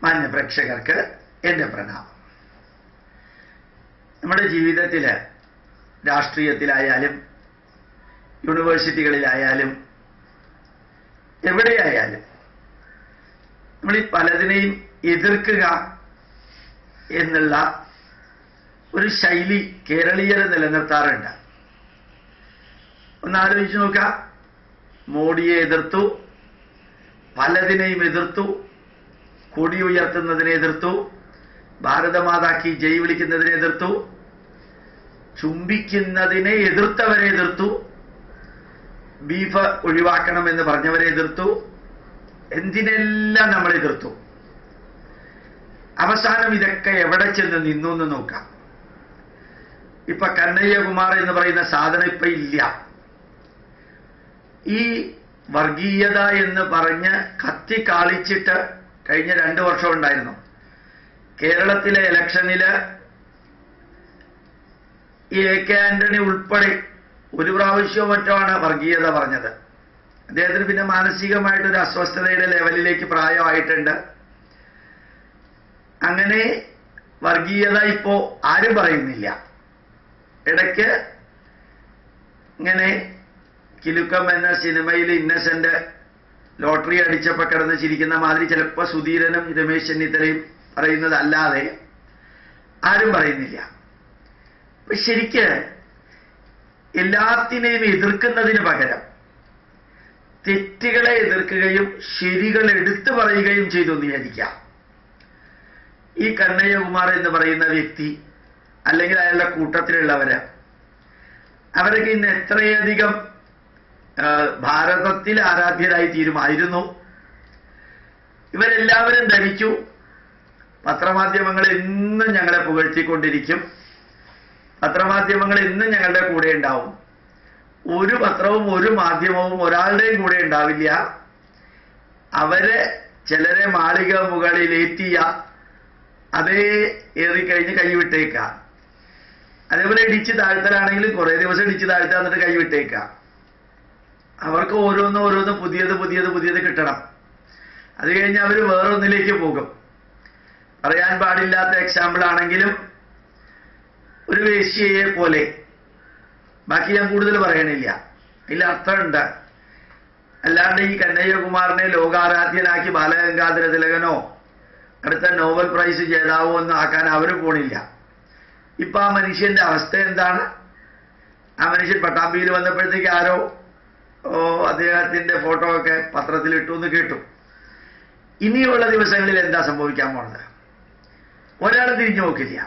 മാന്യ പ്രേക്ഷകർക്ക് എൻ്റെ പ്രണാമം. നമ്മുടെ ജീവിതത്തിൽ രാഷ്ട്രീയത്തിലായാലും യൂണിവേഴ്സിറ്റികളിലായാലും എവിടെയായാലും നമ്മൾ ഈ പലതിനെയും എതിർക്കുക എന്നുള്ള ഒരു ശൈലി കേരളീയർ നിലനിർത്താറുണ്ട്. ഒന്ന് ആലോചിച്ച് നോക്കുക. മോഡിയെ എതിർത്തു, പലതിനെയും എതിർത്തു, കൊടി ഉയർത്തുന്നതിനെ എതിർത്തു, ഭാരതമാതാക്കി ജയ് വിളിക്കുന്നതിനെ എതിർത്തു, ചുംബിക്കുന്നതിനെ എതിർത്തവരെ എതിർത്തു, ബീഫ് ഒഴിവാക്കണമെന്ന് പറഞ്ഞവരെ എതിർത്തു, എന്തിനെല്ലാം നമ്മൾ എതിർത്തു. അവസാനം ഇതൊക്കെ എവിടെ ചെന്ന് നിന്നു എന്ന് നോക്കാം. ഇപ്പൊ കന്നയ്യകുമാർ എന്ന് പറയുന്ന സാധനം ഇപ്പൊ ഇല്ല. ഈ വർഗീയത എന്ന് പറഞ്ഞ് കത്തി കാളിച്ചിട്ട് കഴിഞ്ഞ 2 വർഷം ഉണ്ടായിരുന്നു. കേരളത്തിലെ ഇലക്ഷനില് ഈ A.K. ആന്റണി ഉൾപ്പെടെ ഒരു പ്രാവശ്യവും മറ്റാണ് വർഗീയത പറഞ്ഞത്. അദ്ദേഹത്തിന് പിന്നെ മാനസികമായിട്ടൊരു അസ്വസ്ഥതയുടെ ലെവലിലേക്ക് പ്രായമായിട്ടുണ്ട്. അങ്ങനെ വർഗീയത ഇപ്പോ ആരും പറയുന്നില്ല. ഇടയ്ക്ക് ഇങ്ങനെ കിലുക്കം എന്ന സിനിമയിൽ ഇന്നസെന്റ് ലോട്ടറി അടിച്ചപ്പോൾ കിടന്ന് ചിരിക്കുന്ന മാതിരി ചിലപ്പോൾ സുധീരനും രമേശ് ചെന്നിത്തലയും പറയുന്നതല്ലാതെ ആരും പറയുന്നില്ല. അപ്പൊ ശരിക്ക് എല്ലാത്തിനെയും എതിർക്കുന്നതിന് പകരം തെറ്റുകളെ എതിർക്കുകയും ശരികൾ എടുത്തു പറയുകയും ചെയ്തു എന്ന് വിചാരിക്കാം. ഈ കന്നയ്യകുമാർ എന്ന് പറയുന്ന വ്യക്തി അല്ലെങ്കിൽ അയാളുടെ കൂട്ടത്തിലുള്ളവര് അവരൊക്കെ ഇന്ന് എത്രയധികം ഭാരതത്തിൽ ആരാധ്യരായി തീരുമായിരുന്നു. ഇവരെല്ലാവരും ധരിച്ചു പത്രമാധ്യമങ്ങൾ എന്നും ഞങ്ങളെ പുകഴ്ത്തിക്കൊണ്ടിരിക്കും, പത്രമാധ്യമങ്ങൾ എന്നും ഞങ്ങളുടെ കൂടെ ഉണ്ടാവും. ഒരു പത്രവും ഒരു മാധ്യമവും ഒരാളുടെയും കൂടെ ഉണ്ടാവില്ല. അവരെ ചിലരെ മാളിക മുകളിലേറ്റിയ അതേ ഏറിക്കഴിഞ്ഞ് കൈവിട്ടേക്കാം. അതേപോലെ ഇടിച്ച് താഴ്ത്തലാണെങ്കിലും കുറെ ദിവസം ഇടിച്ച് താഴ്ത്താൻ എന്നിട്ട് കൈവിട്ടേക്കാം. അവർക്ക് ഓരോന്നും പുതിയത് കിട്ടണം. അത് കഴിഞ്ഞ് അവർ വേറൊന്നിലേക്ക് പോകും. പറയാൻ പാടില്ലാത്ത എക്സാമ്പിൾ ആണെങ്കിലും ഒരു വേശ്യയെ പോലെ, ബാക്കി ഞാൻ കൂടുതൽ പറയണില്ല, അതിൽ അർത്ഥമുണ്ട്. അല്ലാണ്ട് ഈ കന്നയ്യകുമാറിനെ ലോകാരാധ്യനാക്കി ബാലഗംഗാധര തിലകനോ അടുത്ത നോബൽ പ്രൈസ് ജേതാവോ ഒന്നും ആക്കാൻ അവർ പോണില്ല. ഇപ്പൊ ആ മനുഷ്യന്റെ അവസ്ഥ എന്താണ്? ആ മനുഷ്യൻ പട്ടാമ്പിയിൽ വന്നപ്പോഴത്തേക്ക് ആരോ അദ്ദേഹത്തിന്റെ ഫോട്ടോ ഒക്കെ പത്രത്തിൽ ഇട്ടു എന്ന് കേട്ടു. ഇനിയുള്ള ദിവസങ്ങളിൽ എന്താ സംഭവിക്കാൻ പോണത്? ഒരാൾ തിരിഞ്ഞു നോക്കില്ല.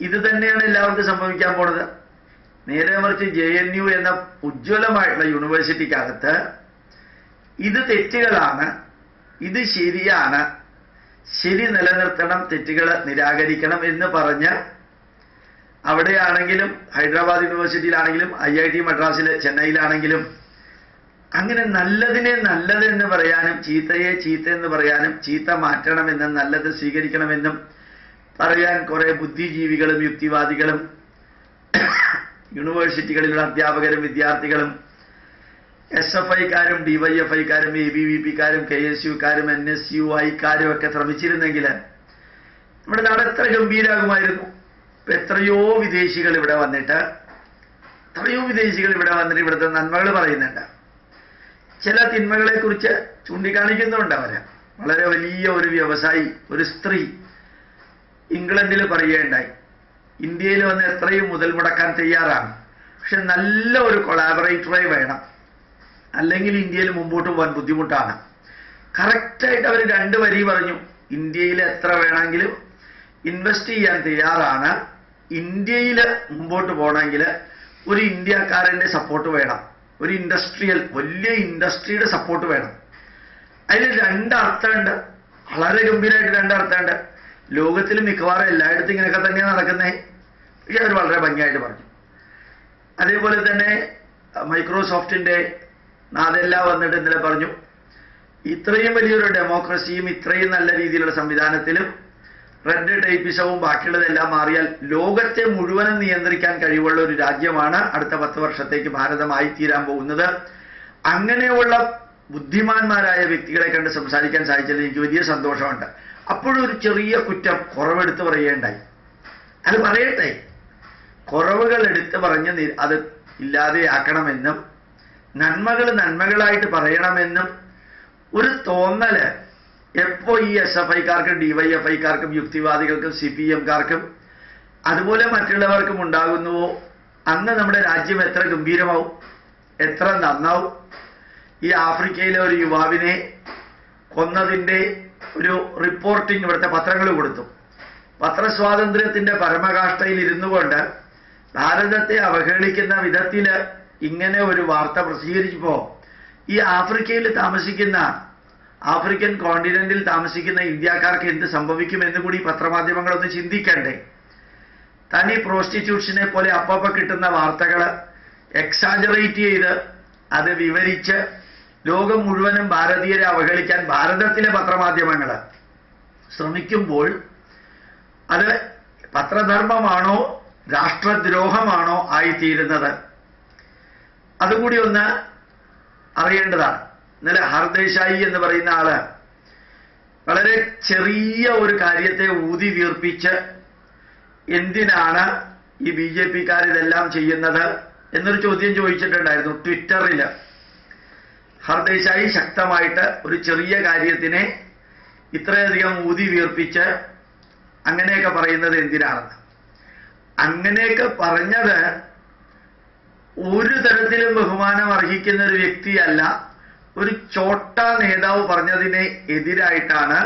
ഇത് തന്നെയാണ് എല്ലാവർക്കും സംഭവിക്കാൻ പോണത്. നേരെ മറിച്ച് JNU എന്ന ഉജ്ജ്വലമായിട്ടുള്ള യൂണിവേഴ്സിറ്റിക്കകത്ത് ഇത് തെറ്റുകളാണ്, ഇത് ശരിയാണ്, ശരി നിലനിർത്തണം, തെറ്റുകൾ നിരാകരിക്കണം എന്ന് പറഞ്ഞ് അവിടെയാണെങ്കിലും ഹൈദരാബാദ് യൂണിവേഴ്സിറ്റിയിലാണെങ്കിലും IIT മദ്രാസിൽ ചെന്നൈയിലാണെങ്കിലും അങ്ങനെ നല്ലതിനെ നല്ലതെന്ന് പറയാനും ചീത്തയെ ചീത്ത എന്ന് പറയാനും ചീത്ത മാറ്റണമെന്നും നല്ലത് സ്വീകരിക്കണമെന്നും പറയാൻ കുറെ ബുദ്ധിജീവികളും യുക്തിവാദികളും യൂണിവേഴ്സിറ്റികളിലുള്ള അധ്യാപകരും വിദ്യാർത്ഥികളും SFIക്കാരും DYFIക്കാരും ABVPക്കാരും KSUക്കാരും NSUIക്കാരും ഒക്കെ ശ്രമിച്ചിരുന്നെങ്കിൽ നമ്മുടെ നാട് എത്ര ഗംഭീരാകുമായിരുന്നു. ഇപ്പൊ എത്രയോ വിദേശികൾ ഇവിടെ വന്നിട്ട് ഇവിടുത്തെ നന്മകൾ പറയുന്നുണ്ട്. ചില തിന്മകളെ കുറിച്ച് ചൂണ്ടിക്കാണിക്കുന്നുണ്ട് അവര്. വളരെ വലിയ ഒരു വ്യവസായി, ഒരു സ്ത്രീ ഇംഗ്ലണ്ടിൽ പറയുകയുണ്ടായി, ഇന്ത്യയിൽ വന്ന് എത്രയും മുതൽ മുടക്കാൻ തയ്യാറാണ്, പക്ഷെ നല്ല ഒരു കൊളാബറേറ്ററെ വേണം, അല്ലെങ്കിൽ ഇന്ത്യയിൽ മുമ്പോട്ട് പോകാൻ ബുദ്ധിമുട്ടാണ്. കറക്റ്റായിട്ട് അവർ 2 വരി പറഞ്ഞു. ഇന്ത്യയിൽ എത്ര വേണമെങ്കിലും ഇൻവെസ്റ്റ് ചെയ്യാൻ തയ്യാറാണ്, ഇന്ത്യയിൽ മുമ്പോട്ട് പോകണമെങ്കിൽ ഒരു ഇന്ത്യക്കാരന്റെ സപ്പോർട്ട് വേണം, ഒരു വലിയ ഇൻഡസ്ട്രിയുടെ സപ്പോർട്ട് വേണം. അതിൽ 2 അർത്ഥമുണ്ട്, വളരെ ഗംഭീരമായിട്ട് 2 അർത്ഥമുണ്ട്. ലോകത്തിൽ മിക്കവാറും എല്ലായിടത്തും ഇങ്ങനെയൊക്കെ തന്നെയാണ് നടക്കുന്നത്. പക്ഷെ അവർ വളരെ ഭംഗിയായിട്ട് പറഞ്ഞു. അതേപോലെ തന്നെ മൈക്രോസോഫ്റ്റിന്റെ നാദെല്ല വന്നിട്ട് ഇന്നലെ പറഞ്ഞു, ഇത്രയും വലിയൊരു ഡെമോക്രസിയും ഇത്രയും നല്ല രീതിയിലുള്ള സംവിധാനത്തിലും റെഡ് ടൈപ്പിസവും ബാക്കിയുള്ളതെല്ലാം മാറിയാൽ ലോകത്തെ മുഴുവനും നിയന്ത്രിക്കാൻ കഴിവുള്ള ഒരു രാജ്യമാണ് അടുത്ത 10 വർഷത്തേക്ക് ഭാരതമായി തീരാൻ പോകുന്നത്. അങ്ങനെയുള്ള ബുദ്ധിമാന്മാരായ വ്യക്തികളെ കണ്ട് സംസാരിക്കാൻ സാധിച്ചതിൽ എനിക്ക് വലിയ സന്തോഷമുണ്ട്. അപ്പോഴും ഒരു ചെറിയ കുറ്റം, കുറവെടുത്ത് പറയുകയുണ്ടായി. അത് പറയട്ടെ, കുറവുകൾ എടുത്ത് പറഞ്ഞ് അത് ഇല്ലാതെയാക്കണമെന്നും നന്മകൾ നന്മകളായിട്ട് പറയണമെന്നും ഒരു തോന്നല് എപ്പോ ഈ SFIക്കാർക്കും DYFIക്കാർക്കും യുക്തിവാദികൾക്കും CPMകാർക്കും അതുപോലെ മറ്റുള്ളവർക്കും ഉണ്ടാകുന്നുവോ അന്ന് നമ്മുടെ രാജ്യം എത്ര ഗംഭീരമാവും, എത്ര നന്നാവും. ഈ ആഫ്രിക്കയിലെ ഒരു യുവാവിനെ കൊന്നതിൻ്റെ ഒരു റിപ്പോർട്ടിംഗ് ഇവിടുത്തെ പത്രങ്ങൾ കൊടുത്തു. പത്രസ്വാതന്ത്ര്യത്തിന്റെ പരമകാഷ്ഠയിൽ ഇരുന്നു കൊണ്ട് ഭാരതത്തെ അവഹേളിക്കുന്ന വിധത്തിൽ ഇങ്ങനെ ഒരു വാർത്ത പ്രസിദ്ധീകരിച്ചപ്പോൾ ഈ ആഫ്രിക്കയിൽ താമസിക്കുന്ന, ആഫ്രിക്കൻ കോണ്ടിനെന്റിൽ താമസിക്കുന്ന ഇന്ത്യക്കാർക്ക് എന്ത് സംഭവിക്കുമെന്ന് കൂടി പത്രമാധ്യമങ്ങളൊന്ന് ചിന്തിക്കണ്ടേ? തനി പ്രോസ്റ്റിറ്റ്യൂഷനെ പോലെ അപ്പപ്പ കിട്ടുന്ന വാർത്തകൾ എക്സാജറേറ്റ് ചെയ്ത് അത് വിവരിച്ച് ലോകം മുഴുവനും ഭാരതീയരെ അവഹേളിക്കാൻ ഭാരതത്തിലെ പത്രമാധ്യമങ്ങൾ ശ്രമിക്കുമ്പോൾ അത് പത്രധർമ്മമാണോ രാഷ്ട്രദ്രോഹമാണോ ആയിത്തീരുന്നത്? അതുകൂടി ഒന്ന് അറിയേണ്ടതാണ്. ഇന്നലെ ഹർദേശായി എന്ന് പറയുന്ന ആള് വളരെ ചെറിയ ഒരു കാര്യത്തെ ഊതി വീർപ്പിച്ച് എന്തിനാണ് ഈ BJPക്കാർ ഇതെല്ലാം ചെയ്യുന്നത് എന്നൊരു ചോദ്യം ചോദിച്ചിട്ടുണ്ടായിരുന്നു ട്വിറ്ററിൽ. ഹർദേശായി ശക്തമായിട്ട് ഒരു ചെറിയ കാര്യത്തിനെ ഇത്രയധികം ഊതി വീർപ്പിച്ച് അങ്ങനെയൊക്കെ പറയുന്നത് എന്തിനാണെന്ന്. അങ്ങനെയൊക്കെ പറഞ്ഞത് ഒരു തരത്തിലും ബഹുമാനം അർഹിക്കുന്ന ഒരു വ്യക്തിയല്ല, ഒരു ചോട്ട നേതാവ് പറഞ്ഞതിനെ എതിരായിട്ടാണ്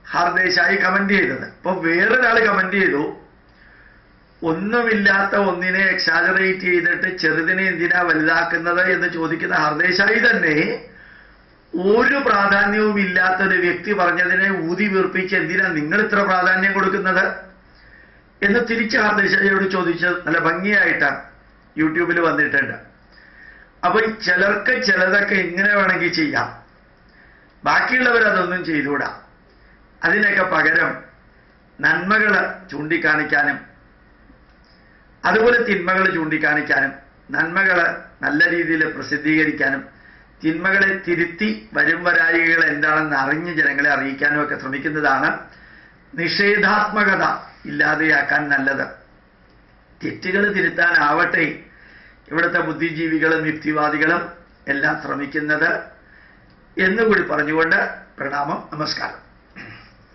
ഹർദേശായി കമന്റ് ചെയ്തത്. ഇപ്പൊ വേറൊരാൾ കമന്റ് ചെയ്തു, ഒന്നുമില്ലാത്ത ഒന്നിനെ എക്സാജറേറ്റ് ചെയ്തിട്ട് ചെറുതിനെ എന്തിനാ വലുതാക്കുന്നത് എന്ന് ചോദിക്കുന്ന ഹർദേശായി തന്നെ ഒരു പ്രാധാന്യവും ഇല്ലാത്തൊരു വ്യക്തി പറഞ്ഞതിനെ ഊതി വീർപ്പിച്ച് എന്തിനാ നിങ്ങൾ ഇത്ര പ്രാധാന്യം കൊടുക്കുന്നത് എന്ന് തിരിച്ച് ഹർദേശായിയോട് ചോദിച്ചത് നല്ല ഭംഗിയായിട്ടാണ് യൂട്യൂബിൽ വന്നിട്ടുണ്ട്. അപ്പൊ ചിലർക്ക് ചിലതൊക്കെ എങ്ങനെ വേണമെങ്കിൽ ചെയ്യാം, ബാക്കിയുള്ളവരതൊന്നും ചെയ്തുകൂടാ. അതിനൊക്കെ പകരം നന്മകൾ ചൂണ്ടിക്കാണിക്കാനും അതുപോലെ തിന്മകൾ ചൂണ്ടിക്കാണിക്കാനും നന്മകൾ നല്ല രീതിയിൽ പ്രസിദ്ധീകരിക്കാനും തിന്മകളെ തിരുത്തി വരും വരായികൾ എന്താണെന്ന് അറിഞ്ഞ് ജനങ്ങളെ അറിയിക്കാനും ഒക്കെ ശ്രമിക്കുന്നതാണ് നിഷേധാത്മകത ഇല്ലാതെയാക്കാൻ നല്ലത്. തെറ്റുകൾ തിരുത്താനാവട്ടെ ഇവിടുത്തെ ബുദ്ധിജീവികളും യുക്തിവാദികളും എല്ലാം ശ്രമിക്കുന്നത് എന്നുകൂടി പറഞ്ഞുകൊണ്ട് പ്രണാമം, നമസ്കാരം.